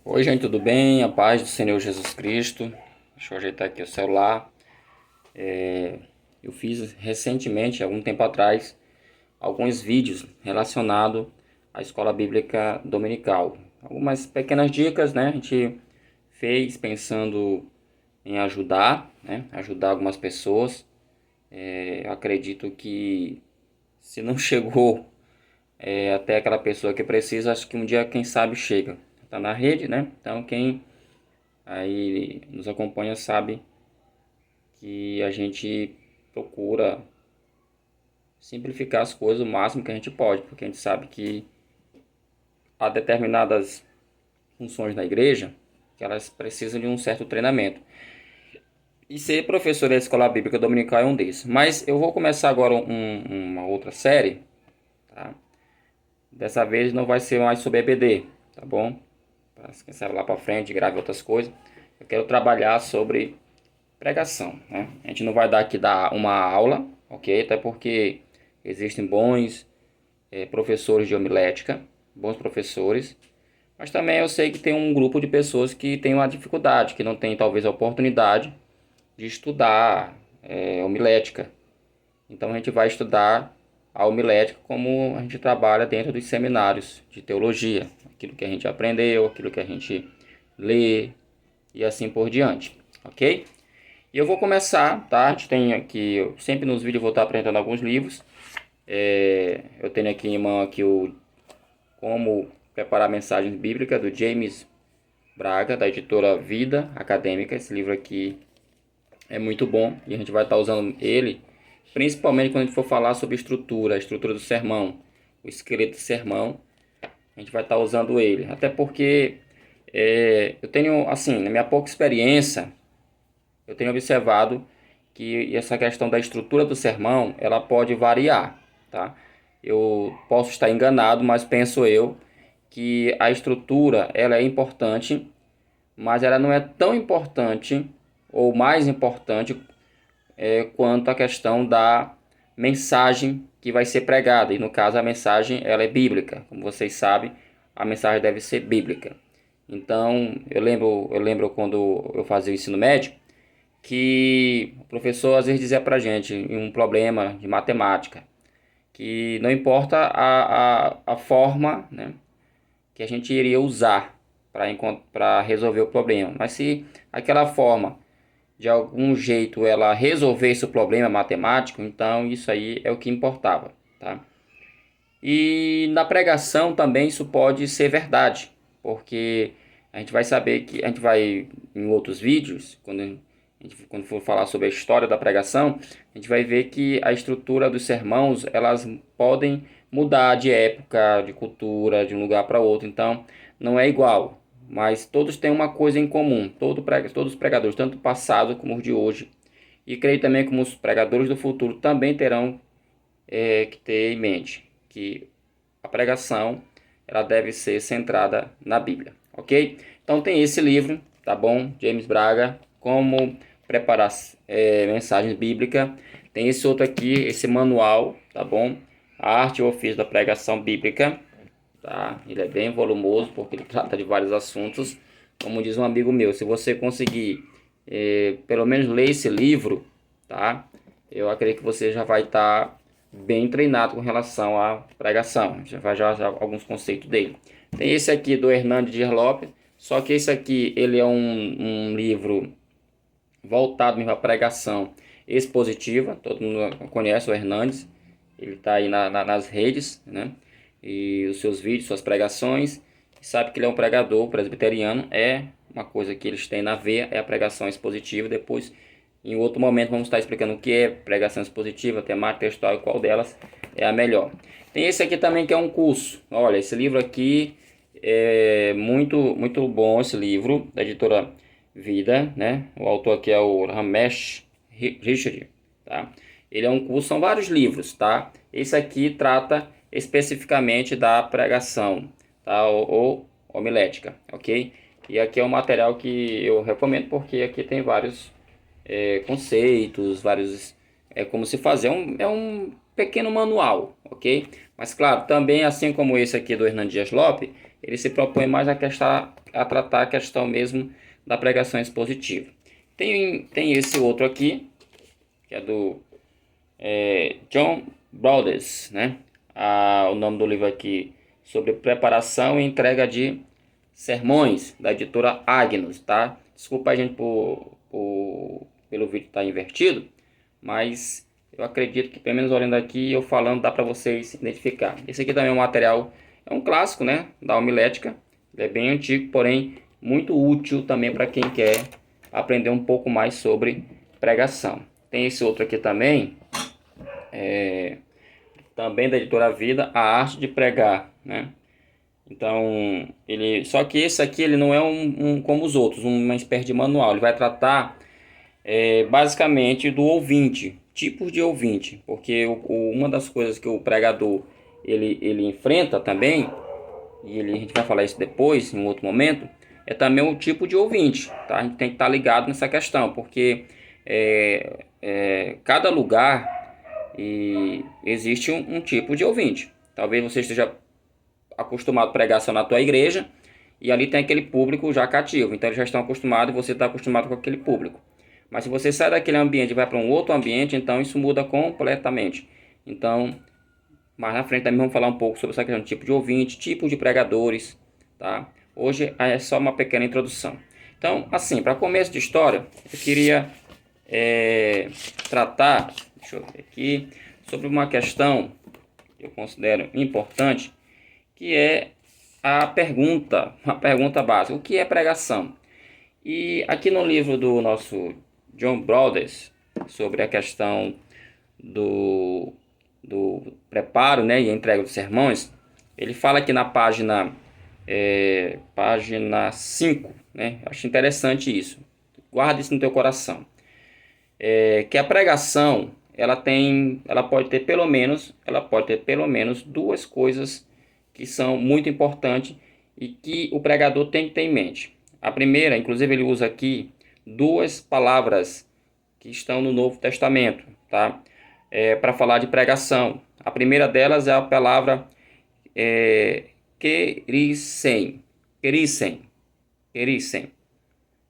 Oi, gente, tudo bem? A paz do Senhor Jesus Cristo. Deixa eu ajeitar aqui o celular. Eu fiz recentemente, algum tempo atrás, alguns vídeos relacionados à escola bíblica dominical. Algumas pequenas dicas, né? A gente fez pensando em ajudar, né? Ajudar algumas pessoas. Eu acredito que se não chegou até aquela pessoa que precisa, acho que um dia, quem sabe, chega. Tá na rede, né? Então, quem aí nos acompanha sabe que a gente procura simplificar as coisas o máximo que a gente pode, porque a gente sabe que há determinadas funções na igreja que elas precisam de um certo treinamento. E ser professor da escola bíblica dominical é um desses. Mas eu vou começar agora uma outra série, tá? Dessa vez não vai ser mais sobre EBD, tá bom? Quem sabe lá para frente grave outras coisas. Eu quero trabalhar sobre pregação, né? A gente não vai dar aqui dar uma aula, ok? Até porque existem bons professores de homilética, bons professores, mas também eu sei que tem um grupo de pessoas que tem uma dificuldade, que não tem talvez a oportunidade de estudar homilética. Então a gente vai estudar a homilética como a gente trabalha dentro dos seminários de teologia, aquilo que a gente aprendeu, aquilo que a gente lê e assim por diante, ok? E eu vou começar, tá? A gente tem aqui, sempre nos vídeos eu vou estar apresentando alguns livros. Eu tenho aqui em mão aqui o Como Preparar Mensagens Bíblicas, do James Braga, da editora Vida Acadêmica. Esse livro aqui é muito bom e a gente vai estar usando ele, principalmente quando a gente for falar sobre a estrutura do sermão, o esqueleto do sermão. A gente vai estar usando ele, até porque eu tenho, assim, na minha pouca experiência, eu tenho observado que essa questão da estrutura do sermão, ela pode variar, tá? Eu posso estar enganado, mas penso eu que a estrutura, ela é importante, mas ela não é tão importante ou mais importante quanto a questão da mensagem que vai ser pregada. E no caso a mensagem ela é bíblica, como vocês sabem, a mensagem deve ser bíblica. Então eu lembro quando eu fazia o ensino médio que o professor às vezes dizia pra gente em um problema de matemática que não importa a forma, né, que a gente iria usar para resolver o problema, mas se aquela forma de algum jeito ela resolvesse o problema matemático, então isso aí é o que importava, tá? E na pregação também isso pode ser verdade, porque a gente vai saber que a gente vai em outros vídeos, quando for falar sobre a história da pregação, a gente vai ver que a estrutura dos sermãos, elas podem mudar de época, de cultura, de um lugar para outro, então não é igual, mas todos têm uma coisa em comum, todos os pregadores, tanto do passado como os de hoje, e creio também que os pregadores do futuro também terão que ter em mente que a pregação ela deve ser centrada na Bíblia, ok? Então tem esse livro, tá bom? James Braga, Como Preparar Mensagens Bíblicas. Tem esse outro aqui, esse manual, tá bom? A Arte e o Ofício da Pregação Bíblica, tá? Ele é bem volumoso porque ele trata de vários assuntos. Como diz um amigo meu, se você conseguir pelo menos ler esse livro, tá? Eu acredito que você já vai estar bem treinado com relação à pregação. Já vai já alguns conceitos dele. Tem esse aqui do Hernandes de Lopes, só que esse aqui ele é um livro voltado mesmo à pregação expositiva. Todo mundo conhece o Hernandes, ele está aí nas redes, né? E os seus vídeos, suas pregações, sabe que ele é um pregador presbiteriano, é uma coisa que eles têm na veia, é a pregação expositiva. Depois, em outro momento, vamos estar explicando o que é pregação expositiva, temática textual e qual delas é a melhor. Tem esse aqui também que é um curso. Olha, esse livro aqui é muito bom, esse livro, da editora Vida, né? O autor aqui é o Ramesh Richard, tá? Ele é um curso, são vários livros, tá? Esse aqui trata especificamente da pregação, tá? Ou homilética, ok? E aqui é um material que eu recomendo porque aqui tem vários conceitos, vários como se fazer. pequeno manual, ok? Mas claro, também assim como esse aqui do Hernando Dias Lopes, ele se propõe mais a tratar a questão mesmo da pregação expositiva. Tem esse outro aqui, que é do John Brothers, né? O nome do livro aqui, sobre preparação e entrega de sermões, da editora Agnus, tá? Desculpa a gente pelo vídeo estar invertido, mas eu acredito que, pelo menos olhando aqui, eu falando, dá para vocês identificar. Esse aqui também é um material, é um clássico, né, da homilética. Ele é bem antigo, porém muito útil também para quem quer aprender um pouco mais sobre pregação. Tem esse outro aqui também, também da editora Vida, A Arte de Pregar, né? Então, só que esse aqui ele não é como os outros, uma espécie de manual. Ele vai tratar basicamente do ouvinte, tipos de ouvinte, porque uma das coisas que o pregador ele enfrenta também, e a gente vai falar isso depois, em um outro momento, é também o tipo de ouvinte, tá? A gente tem que estar ligado nessa questão, porque cada lugar existe um tipo de ouvinte. Talvez você esteja acostumado a pregar só na tua igreja, e ali tem aquele público já cativo, então eles já estão acostumados e você está acostumado com aquele público. Mas se você sai daquele ambiente e vai para um outro ambiente, então isso muda completamente. Então, mais na frente também vamos falar um pouco sobre essa questão de tipo de ouvinte, tipo de pregadores, tá? Hoje é só uma pequena introdução. Então, assim, para começo de história, eu queria tratar, deixa eu ver aqui, sobre uma questão que eu considero importante, que é uma pergunta básica: o que é pregação? E aqui no livro do nosso John Brothers, sobre a questão do preparo, né, e a entrega dos sermões, ele fala aqui na página 5, né, acho interessante isso, guarda isso no teu coração, que a pregação, ela pode ter pelo menos duas coisas que são muito importantes e que o pregador tem que ter em mente. A primeira, inclusive ele usa aqui duas palavras que estão no Novo Testamento, tá? Para falar de pregação. A primeira delas é a palavra kerisen,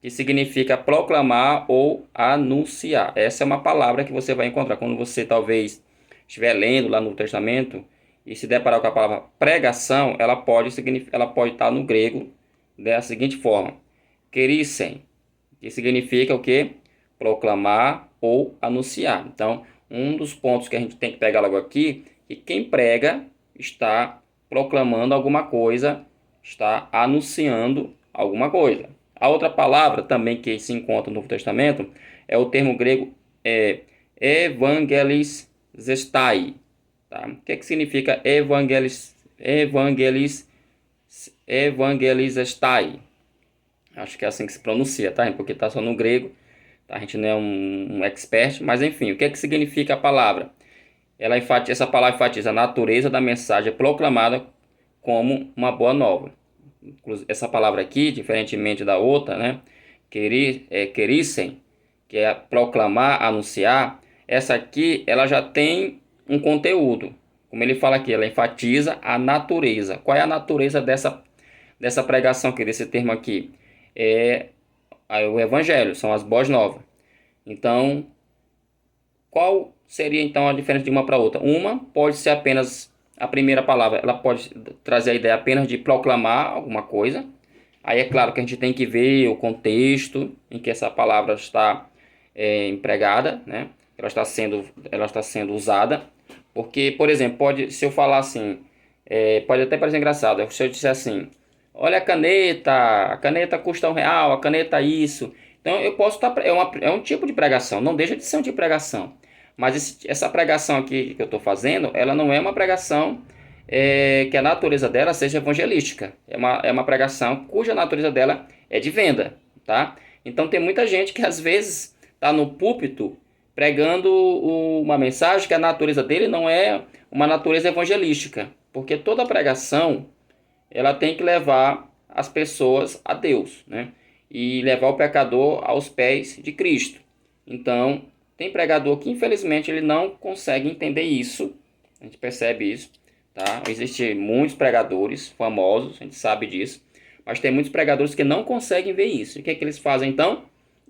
que significa proclamar ou anunciar. Essa é uma palavra que você vai encontrar quando você talvez estiver lendo lá no Testamento e se deparar com a palavra pregação. Ela pode estar no grego da seguinte forma: kerisen, que significa o quê? Proclamar ou anunciar. Então, um dos pontos que a gente tem que pegar logo aqui é que quem prega está proclamando alguma coisa, está anunciando alguma coisa. A outra palavra também que se encontra no Novo Testamento é o termo grego evangelizestai. Tá? O que significa evangelizestai? Acho que é assim que se pronuncia, tá? Porque está só no grego, tá? A gente não é um expert, mas enfim, o que significa a palavra? Essa palavra enfatiza a natureza da mensagem proclamada como uma boa nova. Essa palavra aqui, diferentemente da outra, né? Kerisen, que é proclamar, anunciar. Essa aqui, ela já tem um conteúdo. Como ele fala aqui, ela enfatiza a natureza. Qual é a natureza dessa pregação aqui, desse termo aqui? O evangelho, são as boas novas. Então, qual seria então a diferença de uma para outra? Uma pode ser apenas a primeira palavra, ela pode trazer a ideia apenas de proclamar alguma coisa. Aí é claro que a gente tem que ver o contexto em que essa palavra está empregada, né? Ela está sendo usada. Porque, por exemplo, se eu falar assim, pode até parecer engraçado, se eu disser assim: olha a caneta custa R$1, a caneta isso. Então eu posso estar, é um tipo de pregação, não deixa de ser um tipo de pregação. Mas essa pregação aqui que eu estou fazendo, ela não é uma pregação que a natureza dela seja evangelística. É uma pregação cuja natureza dela é de venda, tá? Então tem muita gente que às vezes está no púlpito pregando uma mensagem que a natureza dele não é uma natureza evangelística. Porque toda pregação, ela tem que levar as pessoas a Deus, né? E levar o pecador aos pés de Cristo. Então, tem pregador que infelizmente ele não consegue entender isso. A gente percebe isso, tá? Existem muitos pregadores famosos, a gente sabe disso, mas tem muitos pregadores que não conseguem ver isso. O que é que eles fazem então?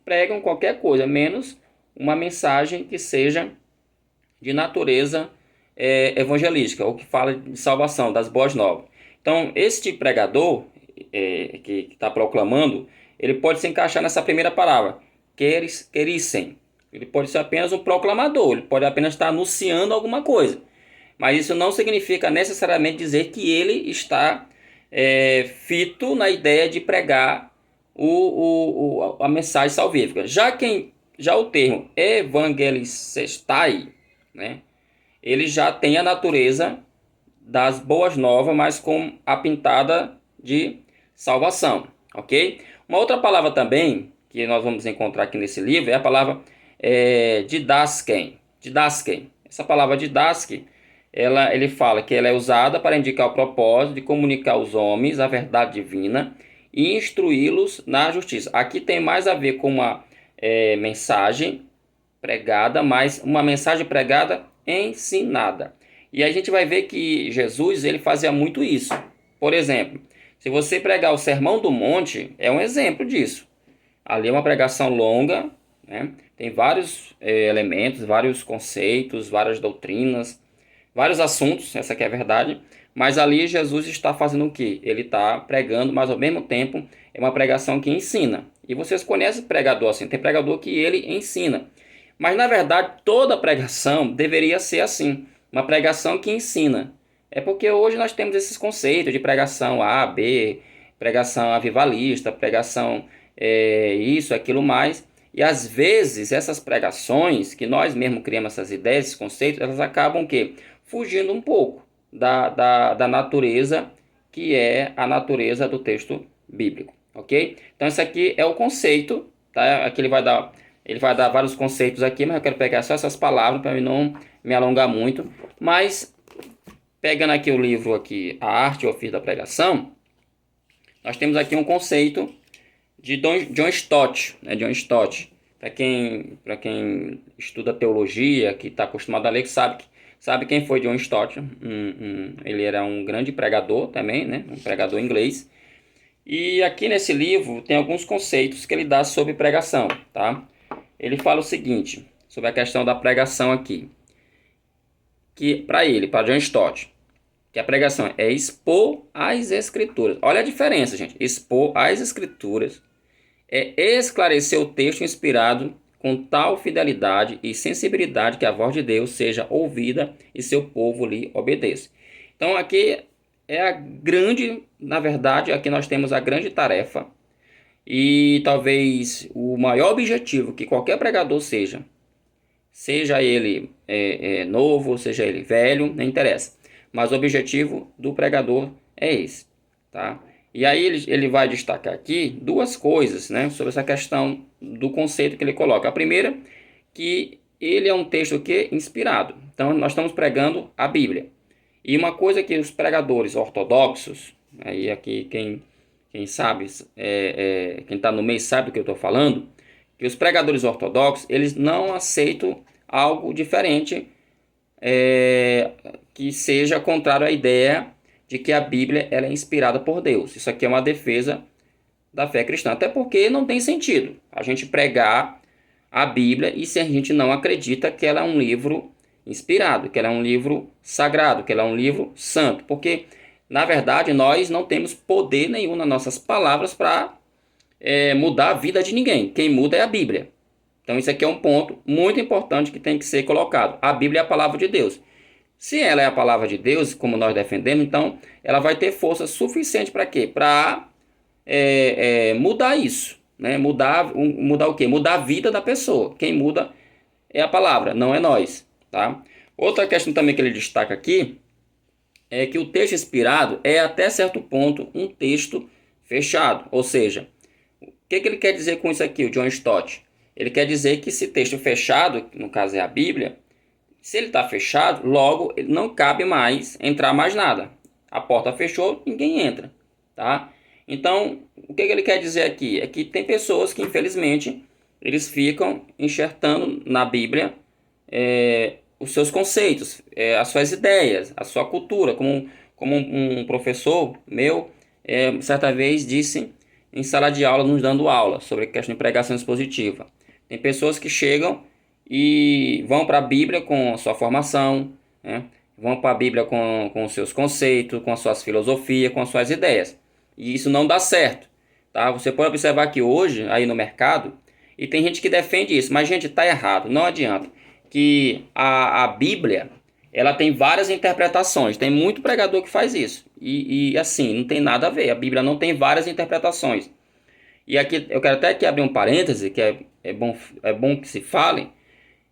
Pregam qualquer coisa, menos uma mensagem que seja de natureza evangelística, ou que fala de salvação, das boas novas. Então, esse tipo de pregador que está proclamando, ele pode se encaixar nessa primeira palavra, querissem. Ele pode ser apenas um proclamador, ele pode apenas estar anunciando alguma coisa. Mas isso não significa necessariamente dizer que ele está fito na ideia de pregar a mensagem salvífica. Já o termo evangelicestai, né, ele já tem a natureza das boas novas, mas com a pintada de salvação, ok? Uma outra palavra também que nós vamos encontrar aqui nesse livro é a palavra didasken. Didasken. Essa palavra didasken, ele fala que ela é usada para indicar o propósito de comunicar aos homens a verdade divina e instruí-los na justiça. Aqui tem mais a ver com uma mensagem pregada, mas uma mensagem pregada ensinada. E a gente vai ver que Jesus ele fazia muito isso. Por exemplo, se você pregar o Sermão do Monte, é um exemplo disso. Ali é uma pregação longa, né? Tem vários elementos, vários conceitos, várias doutrinas, vários assuntos, essa aqui é a verdade. Mas ali Jesus está fazendo o quê? Ele está pregando, mas ao mesmo tempo é uma pregação que ensina. E vocês conhecem pregador assim, tem pregador que ele ensina. Mas na verdade toda pregação deveria ser assim, uma pregação que ensina. É porque hoje nós temos esses conceitos de pregação A, B, pregação avivalista, pregação isso, aquilo mais. E às vezes essas pregações, que nós mesmos criamos essas ideias, esses conceitos, elas acabam o quê? Fugindo um pouco da natureza, que é a natureza do texto bíblico, ok? Então esse aqui é o conceito, tá? Aqui ele vai dar vários conceitos aqui, mas eu quero pegar só essas palavras para não me alongar muito. Mas pegando aqui o livro aqui, A Arte e o Ofício da Pregação, nós temos aqui um conceito de John Stott, né? John Stott, para quem estuda teologia, que está acostumado a ler, que sabe quem foi John Stott. Ele era um grande pregador também, né? Um pregador inglês. E aqui nesse livro tem alguns conceitos que ele dá sobre pregação, tá? Ele fala o seguinte, sobre a questão da pregação aqui, que para John Stott, que a pregação é expor as escrituras. Olha a diferença, gente. Expor as escrituras é esclarecer o texto inspirado com tal fidelidade e sensibilidade que a voz de Deus seja ouvida e seu povo lhe obedeça. Então aqui é a grande, na verdade, aqui nós temos a grande tarefa e talvez o maior objetivo que qualquer pregador seja ele novo, seja ele velho, não interessa. Mas o objetivo do pregador é esse, tá? E aí ele vai destacar aqui duas coisas, né, sobre essa questão do conceito que ele coloca. A primeira, que ele é um texto que inspirado. Então nós estamos pregando a Bíblia. E uma coisa que os pregadores ortodoxos, aí aqui quem sabe, quem está no meio sabe do que eu estou falando, que os pregadores ortodoxos, eles não aceitam algo diferente que seja contrário à ideia de que a Bíblia ela é inspirada por Deus. Isso aqui é uma defesa da fé cristã, até porque não tem sentido a gente pregar a Bíblia e se a gente não acredita que ela é um livro inspirado, que ela é um livro sagrado, que ela é um livro santo, porque na verdade nós não temos poder nenhum nas nossas palavras para mudar a vida de ninguém. Quem muda é a Bíblia. Então isso aqui é um ponto muito importante que tem que ser colocado. A Bíblia é a palavra de Deus. Se ela é a palavra de Deus, como nós defendemos, então ela vai ter força suficiente para quê? Para mudar isso, né? Mudar o quê? Mudar a vida da pessoa. Quem muda é a palavra, não é nós, tá? Outra questão também que ele destaca aqui é que o texto inspirado é até certo ponto um texto fechado. Ou seja, o que ele quer dizer com isso aqui, o John Stott? Ele quer dizer que esse texto fechado, no caso é a Bíblia, se ele está fechado, logo não cabe mais entrar mais nada. A porta fechou, ninguém entra, tá? Então, o que ele quer dizer aqui? É que tem pessoas que, infelizmente, eles ficam enxertando na Bíblia os seus conceitos, as suas ideias, a sua cultura. Como um professor meu, certa vez disse em sala de aula, nos dando aula sobre a questão de pregação expositiva. Tem pessoas que chegam e vão para a Bíblia com a sua formação, né? Vão para a Bíblia com os seus conceitos, com as suas filosofias, com as suas ideias. E isso não dá certo, tá? Você pode observar que hoje, aí no mercado, e tem gente que defende isso, mas gente, tá errado, não adianta. Que a Bíblia, ela tem várias interpretações, tem muito pregador que faz isso. E assim, não tem nada a ver, a Bíblia não tem várias interpretações. E aqui, eu quero até aqui abrir um parêntese, que é bom que se fale,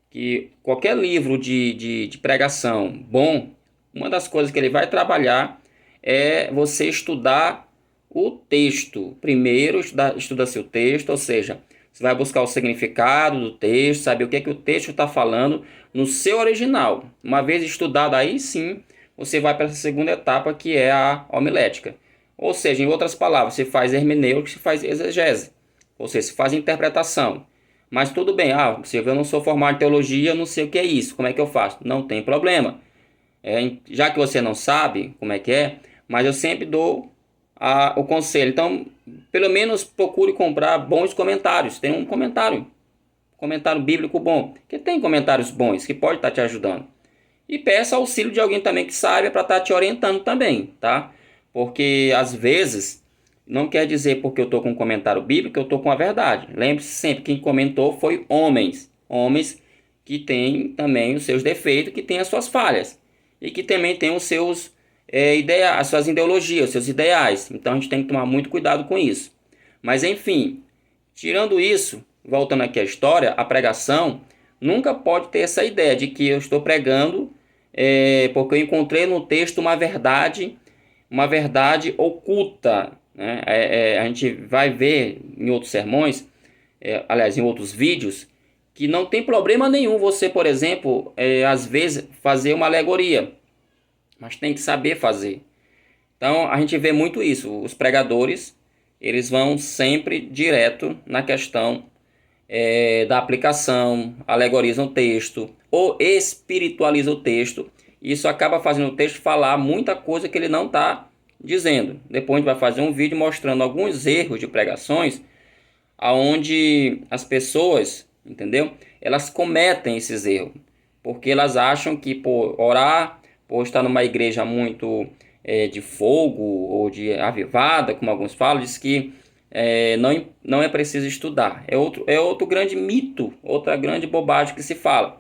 que qualquer livro de pregação bom, uma das coisas que ele vai trabalhar é você estudar o texto. Primeiro, estuda-se o texto, ou seja, você vai buscar o significado do texto, saber o que é que o texto está falando no seu original. Uma vez estudado, aí sim, você vai para essa segunda etapa, que é a homilética. Ou seja, em outras palavras, você faz hermenêutica, você faz exegese. Ou seja, você faz interpretação. Mas tudo bem, Silvio, eu não sou formado em teologia, eu não sei o que é isso, como é que eu faço? Não tem problema. Já que você não sabe como é que é, mas eu sempre dou o conselho. Então, pelo menos procure comprar bons comentários. Tem um comentário bíblico bom, que tem comentários bons, que pode estar te ajudando. E peça auxílio de alguém também que saiba para estar te orientando também, tá? Porque às vezes não quer dizer porque eu estou com um comentário bíblico que eu estou com a verdade. Lembre-se sempre, quem comentou foi homens que têm também os seus defeitos, que têm as suas falhas e que também têm os seus as suas ideologias, os seus ideais. Então a gente tem que tomar muito cuidado com isso. Mas enfim, tirando isso, voltando aqui à história, a pregação nunca pode ter essa ideia de que eu estou pregando porque eu encontrei no texto uma verdade oculta, né? A gente vai ver em outros sermões, aliás, em outros vídeos, que não tem problema nenhum você, por exemplo, às vezes fazer uma alegoria, mas tem que saber fazer. Então a gente vê muito isso. Os pregadores, eles vão sempre direto na questão da aplicação, alegorizam o texto ou espiritualiza o texto. Isso acaba fazendo o texto falar muita coisa que ele não está dizendo. Depois a gente vai fazer um vídeo mostrando alguns erros de pregações aonde as pessoas, entendeu? Elas cometem esses erros, porque elas acham que por orar, por estar numa igreja muito de fogo ou de avivada, como alguns falam, diz que não é preciso estudar. É outro grande mito, outra grande bobagem que se fala,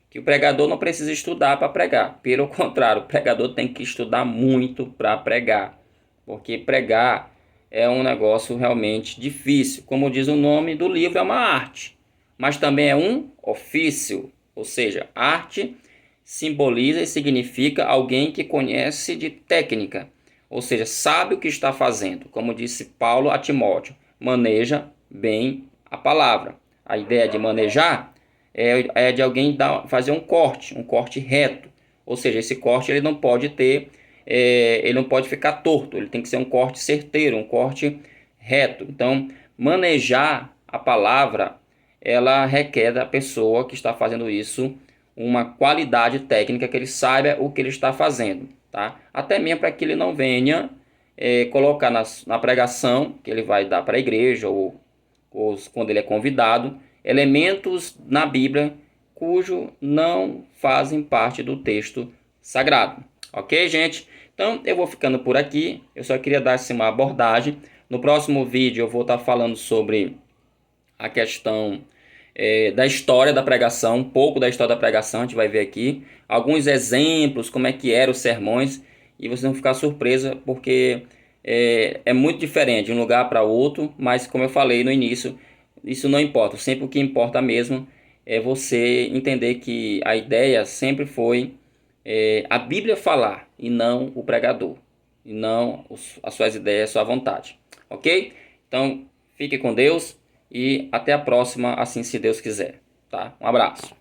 que o pregador não precisa estudar para pregar. Pelo contrário, o pregador tem que estudar muito para pregar, porque pregar é um negócio realmente difícil. Como diz o nome do livro, é uma arte, mas também é um ofício. Ou seja, arte simboliza e significa alguém que conhece de técnica, ou seja, sabe o que está fazendo. Como disse Paulo a Timóteo, maneja bem a palavra. A ideia de manejar é de alguém fazer um corte reto. Ou seja, esse corte ele não pode ele não pode ficar torto, ele tem que ser um corte certeiro, um corte reto. Então, manejar a palavra, ela requer da pessoa que está fazendo isso uma qualidade técnica, que ele saiba o que ele está fazendo, tá? Até mesmo para que ele não venha colocar na pregação que ele vai dar para a igreja ou quando ele é convidado, elementos na Bíblia cujo não fazem parte do texto sagrado. Ok, gente? Então eu vou ficando por aqui. Eu só queria dar uma abordagem. No próximo vídeo eu vou estar falando sobre a questão da história da pregação, um pouco da história da pregação. A gente vai ver aqui alguns exemplos, como é que eram os sermões, e vocês vão ficar surpresa porque é muito diferente de um lugar para outro, mas como eu falei no início, isso não importa. Sempre o que importa mesmo é você entender que a ideia sempre foi a Bíblia falar e não o pregador, e não as suas ideias, a sua vontade. Ok? Então fique com Deus e até a próxima, assim se Deus quiser. Tá? Um abraço.